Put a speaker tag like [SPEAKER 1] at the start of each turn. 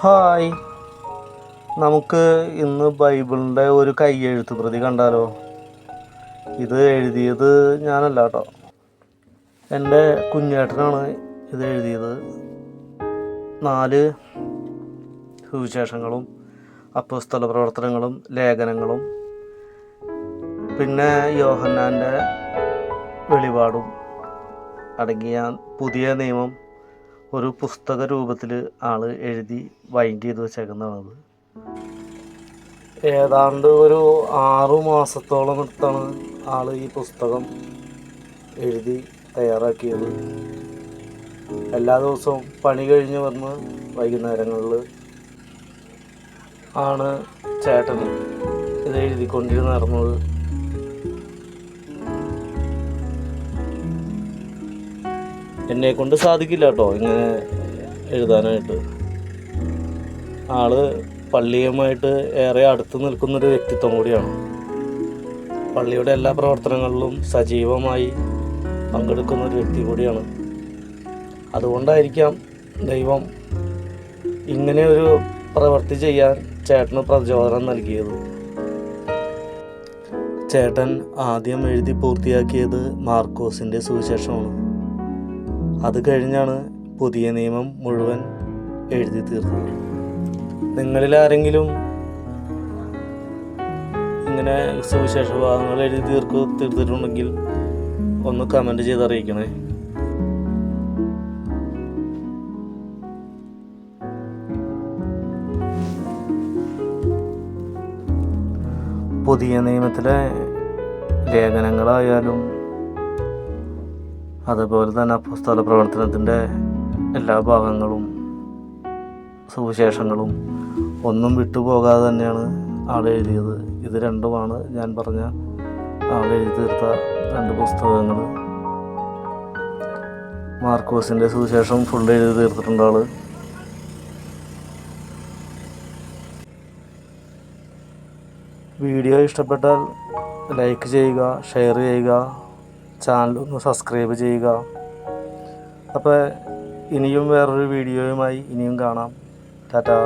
[SPEAKER 1] Hi, നമുക്ക് ഇന്ന് ബൈബിളിൻ്റെ ഒരു കയ്യെഴുത്ത് പ്രതി കണ്ടാലോ? ഇത് എഴുതിയത് ഞാനല്ല കേട്ടോ, എൻ്റെ കുഞ്ഞേട്ടനാണ് ഇത് എഴുതിയത്. 4 സുവിശേഷങ്ങളും അപ്പോസ്തല പ്രവർത്തനങ്ങളും ലേഖനങ്ങളും പിന്നെ യോഹന്നാൻ്റെ വെളിപാടും അടങ്ങിയ പുതിയ നിയമം ഒരു പുസ്തക രൂപത്തിൽ ആൾ എഴുതി വൈൻഡ് ചെയ്ത് വെച്ചേക്കുന്നതാണത്. ഏതാണ്ട് ഒരു 6 മാസത്തോളം എടുത്താണ് ആൾ ഈ പുസ്തകം എഴുതി തയ്യാറാക്കിയത്. എല്ലാ ദിവസവും പണി കഴിഞ്ഞ് വന്ന് വൈകുന്നേരങ്ങളിൽ ആണ് ചേട്ടൻ ഇത് എഴുതിക്കൊണ്ടിരുന്നത്. എന്നെക്കൊണ്ട് സാധിക്കില്ല കേട്ടോ ഇങ്ങനെ എഴുതാനായിട്ട്. ആള് പള്ളിയുമായിട്ട് ഏറെ അടുത്ത് നിൽക്കുന്നൊരു വ്യക്തിത്വം കൂടിയാണ്. പള്ളിയുടെ എല്ലാ പ്രവർത്തനങ്ങളിലും സജീവമായി പങ്കെടുക്കുന്ന ഒരു വ്യക്തി കൂടിയാണ്. അതുകൊണ്ടായിരിക്കാം ദൈവം ഇങ്ങനെ ഒരു പ്രവൃത്തി ചെയ്യാൻ ചേട്ടന് പ്രചോദനം നൽകിയത്. ചേട്ടൻ ആദ്യം എഴുതി പൂർത്തിയാക്കിയത് മാർക്കോസിൻ്റെ സുവിശേഷമാണ്. അത് കഴിഞ്ഞാണ് പുതിയ നിയമം മുഴുവൻ എഴുതി തീർത്തത്. നിങ്ങളിൽ ആരെങ്കിലും ഇങ്ങനെ സുവിശേഷ ഭാഗങ്ങൾ എഴുതി തീർത്തിട്ടുണ്ടെങ്കിൽ ഒന്ന് കമൻറ്റ് ചെയ്ത് അറിയിക്കണേ. പുതിയ നിയമത്തിലെ ലേഖനങ്ങളായാലും അതുപോലെ തന്നെ അപ്പോസ്തല പ്രവർത്തനത്തിൻ്റെ എല്ലാ ഭാഗങ്ങളും സുവിശേഷങ്ങളും ഒന്നും വിട്ടുപോകാതെ തന്നെയാണ് ആൾ എഴുതിയത്. ഇത് രണ്ടുമാണ് ഞാൻ പറഞ്ഞ ആൾ എഴുതി തീർത്ത 2 പുസ്തകങ്ങൾ. മാർക്കോസിൻ്റെ സുവിശേഷം ഫുൾ എഴുതി തീർത്തിട്ടുണ്ട് ആൾ. വീഡിയോ ഇഷ്ടപ്പെട്ടാൽ ലൈക്ക് ചെയ്യുക, ഷെയർ ചെയ്യുക, ചാനലൊന്ന് സബ്സ്ക്രൈബ് ചെയ്യുക. അപ്പോൾ ഇനിയും വേറൊരു വീഡിയോയുമായി ഇനിയും കാണാം. ടാറ്റാ.